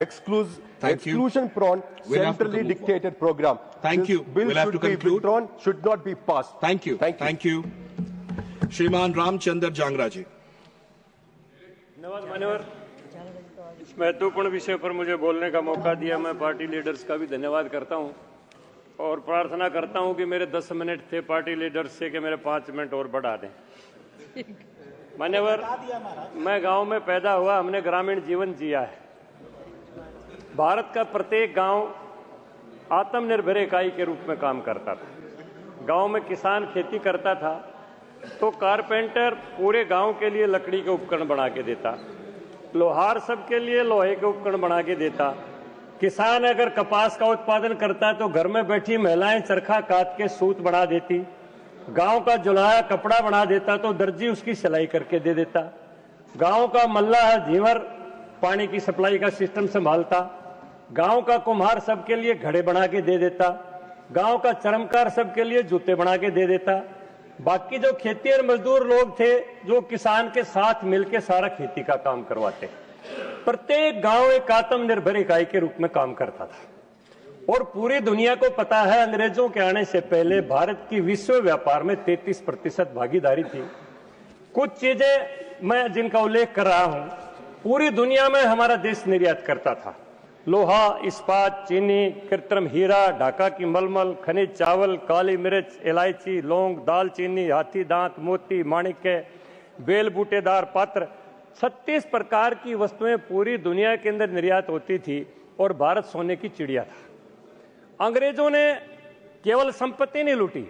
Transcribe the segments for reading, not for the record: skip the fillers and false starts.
exclusion prone, centrally dictated program. Thank you. Bill We'll have should to be conclude. withdrawn, should not be passed. Thank you. Thank you. श्रीमान रामचंद्र जांगरा जी। धन्यवाद मान्यवर, इस महत्वपूर्ण विषय पर मुझे बोलने का मौका दिया। मैं पार्टी लीडर्स का भी धन्यवाद करता हूं और प्रार्थना करता हूं कि मेरे 10 मिनट थे पार्टी लीडर्स से कि मेरे 5 मिनट और बढ़ा दें। मान्यवर, मैं गांव में पैदा हुआ, हमने ग्रामीण जीवन जिया है। भारत का प्रत्येक गांव आत्मनिर्भर इकाई के रूप में काम करता था। गांव में किसान खेती करता था तो कारपेंटर पूरे गांव के लिए लकड़ी के उपकरण बना के देता, लोहार सबके लिए लोहे के उपकरण बना के देता। किसान अगर कपास का उत्पादन करता तो घर में बैठी महिलाएं चरखा काट के सूत बना देती। गांव का जुलाहा कपड़ा बना देता तो दर्जी उसकी सिलाई करके दे देता। गांव का मल्लाह झींवर पानी की सप्लाई का सिस्टम संभालता। गांव का कुम्हार सबके लिए घड़े बना के दे देता। गांव का चरमकार सबके लिए जूते बना के दे देता। बाकी जो खेती और मजदूर लोग थे जो किसान के साथ मिलकर सारा खेती का काम करवाते। प्रत्येक गांव एक आत्मनिर्भर इकाई के रूप में काम करता था। और पूरी दुनिया को पता है अंग्रेजों के आने से पहले भारत की विश्व व्यापार में 33% भागीदारी थी। कुछ चीजें मैं जिनका उल्लेख कर रहा हूं, पूरी दुनिया में हमारा देश निर्यात करता था। लोहा, इस्पात, चीनी, कृत्रिम हीरा, ढाका की मलमल, खनिज चावल, काली मिर्च, इलायची, लौंग, दालचीनी, हाथी दांत, मोती, माणिक्य, बेल बूटेदार पात्र, 36 प्रकार की वस्तुएं पूरी दुनिया के अंदर निर्यात होती थी और भारत सोने की चिड़िया था। अंग्रेजों ने केवल संपत्ति नहीं लूटी,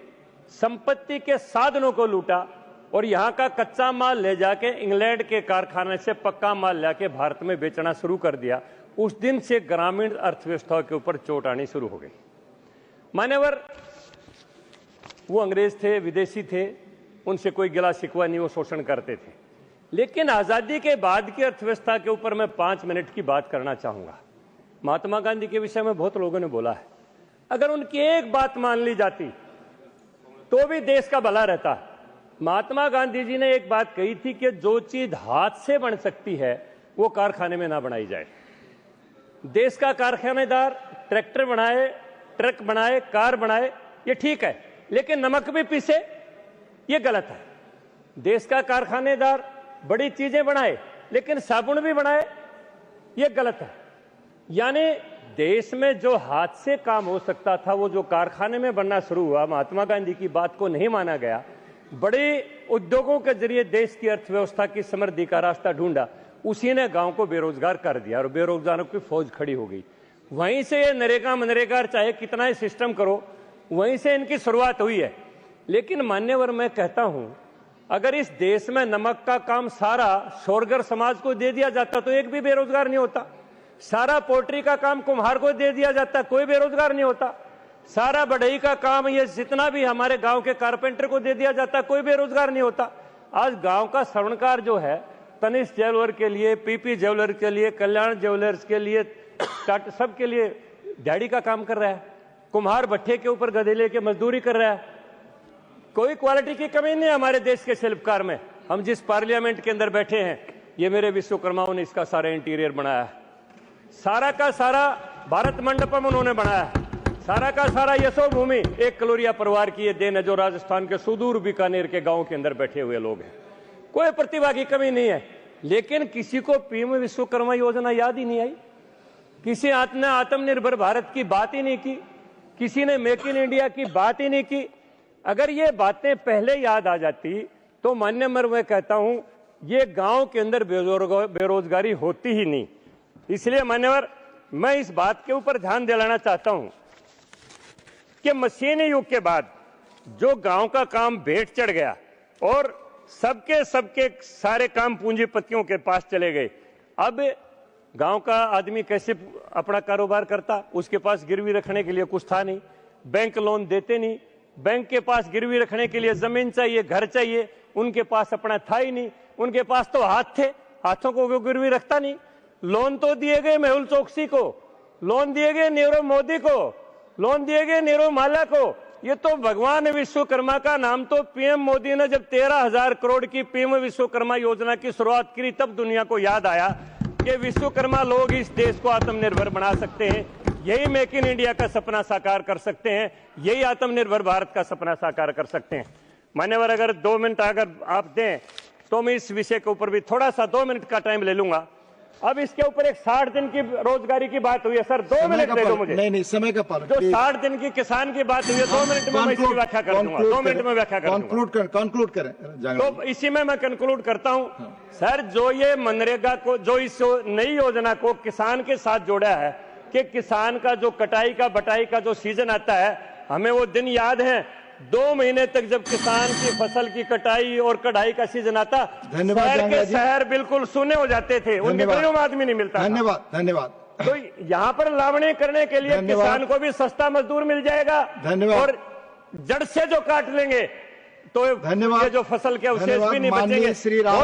संपत्ति के साधनों को लूटा और यहां का कच्चा माल ले जाके इंग्लैंड के कारखाने से पक्का माल लाके भारत में बेचना शुरू कर दिया। उस दिन से ग्रामीण अर्थव्यवस्था के ऊपर चोट आनी शुरू हो गई। मान्यवर, वो अंग्रेज थे, विदेशी थे, उनसे कोई गिला शिकवा नहीं, वो शोषण करते थे। लेकिन आजादी के बाद की अर्थव्यवस्था के ऊपर मैं 5 मिनट की बात करना चाहूंगा। महात्मा गांधी के विषय में बहुत लोगों ने बोला है, अगर उनकी एक बात मान ली जाती तो भी देश का भला रहता। महात्मा गांधी जी ने एक बात कही थी कि जो चीज हाथ से बन सकती है वो कारखाने में ना बनाई जाए। देश का कारखानेदार ट्रैक्टर बनाए, ट्रक बनाए, कार बनाए, ये ठीक है, लेकिन नमक भी पीसे, ये गलत है। देश का कारखानेदार बड़ी चीजें बनाए लेकिन साबुन भी बनाए, ये गलत है। यानी देश में जो हाथ से काम हो सकता था वो जो कारखाने में बनना शुरू हुआ, महात्मा गांधी की बात को नहीं माना गया। बड़े उद्योगों के जरिए देश की अर्थव्यवस्था की समृद्धि का रास्ता ढूंढा, उसी ने गांव को बेरोजगार कर दिया और बेरोजगारों की फौज खड़ी हो गई। वहीं से ये नरेगा मनरेगा चाहे कितना ही सिस्टम करो, वहीं से इनकी शुरुआत हुई है। लेकिन मान्यवर, मैं कहता हूं, अगर इस देश में नमक का काम सारा शोरगर समाज को दे दिया जाता तो एक भी बेरोजगार नहीं होता। सारा पोल्ट्री का काम कुम्हार को दे दिया जाता, कोई बेरोजगार नहीं होता। सारा बढ़ई का काम ये जितना भी हमारे गांव के कारपेंटर को दे दिया जाता, कोई बेरोजगार नहीं होता। आज गांव का स्वर्णकार जो है, तनिष्क ज्वेलर के लिए, पीपी ज्वेलर के लिए, कल्याण ज्वेलर्स के लिए, सबके लिए दिहाड़ी का काम कर रहा है। कुम्हार भट्ठे के ऊपर गधे लेके मजदूरी कर रहा है। कोई क्वालिटी की कमी नहीं है हमारे देश के शिल्पकार में। हम जिस पार्लियामेंट के अंदर बैठे हैं, ये मेरे विश्वकर्माओं ने इसका सारा इंटीरियर बनाया है। सारा का सारा भारत मंडपम उन्होंने बनाया है। सारा का सारा यशो भूमि एक कलोरिया परिवार की ये देन है जो राजस्थान के सुदूर बीकानेर के गांव के अंदर बैठे हुए लोग हैं। कोई प्रतिभा की कमी नहीं है, लेकिन किसी को पीएम विश्वकर्मा योजना याद ही नहीं आई। किसी ने आत्मनिर्भर भारत की बात ही नहीं की, किसी ने मेक इन इंडिया की बात ही नहीं की। अगर ये बातें पहले याद आ जाती तो मान्यवर, मैं कहता हूं, ये गांव के अंदर बेरोजगारी होती ही नहीं। इसलिए मान्यवर, मैं इस बात के ऊपर ध्यान दिलाना चाहता हूं कि मशीनी युग के बाद जो गांव का काम भेंट चढ़ गया और सबके सारे काम पूंजीपतियों के पास चले गए। अब गांव का आदमी कैसे अपना कारोबार करता? उसके पास गिरवी रखने के लिए कुछ था नहीं, बैंक लोन देते नहीं, बैंक के पास गिरवी रखने के लिए जमीन चाहिए, घर चाहिए, उनके पास अपना था ही नहीं। उनके पास तो हाथ थे, हाथों को गिरवी रखता नहीं। लोन तो दिए गए मेहुल चोकसी को, लोन दिए गए नीरव मोदी को, लोन दिए गए नीरव माला को। ये तो भगवान विश्वकर्मा का नाम तो पीएम मोदी ने जब 13,000 करोड़ की पीएम विश्वकर्मा योजना की शुरुआत की, तब दुनिया को याद आया कि कि विश्वकर्मा लोग इस देश को आत्मनिर्भर बना सकते हैं। यही मेक इन इंडिया का सपना साकार कर सकते हैं, यही आत्मनिर्भर भारत का सपना साकार कर सकते हैं। मान्यवर, अगर 2 मिनट अगर आप दें तो मैं इस विषय के ऊपर भी थोड़ा सा 2 मिनट का टाइम ले लूंगा। अब इसके ऊपर एक 60 दिन की रोजगारी की बात हुई है सर, 2 मिनट दे दो मुझे। नहीं, समय का पालन। जो 60 दिन की किसान की बात हुई है, 2 मिनट में मैं इसकी व्याख्या कर दूंगा। 2 मिनट में व्याख्या कर दूंगा। कंक्लूड करें। तो इसी में मैं कंक्लूड करता हूं। सर, जो ये मनरेगा को, जो इस नई योजना को किसान के साथ जोड़ा है कि किसान का जो कटाई का बटाई का जो सीजन आता है, हमें वो दिन याद है 2 महीने तक जब किसान की फसल की कटाई और कढ़ाई का सीजन आता, शहर के शहर बिल्कुल सूने हो जाते थे, उनके गरीब आदमी नहीं मिलता। धन्यवाद। तो यहाँ पर लावणी करने के लिए किसान को भी सस्ता मजदूर मिल जाएगा। धन्यवाद। और जड़ से जो काट लेंगे तो धन्यवाद। ये जो फसल के अवशेष भी नहीं माननीय बचेंगे। श्री राम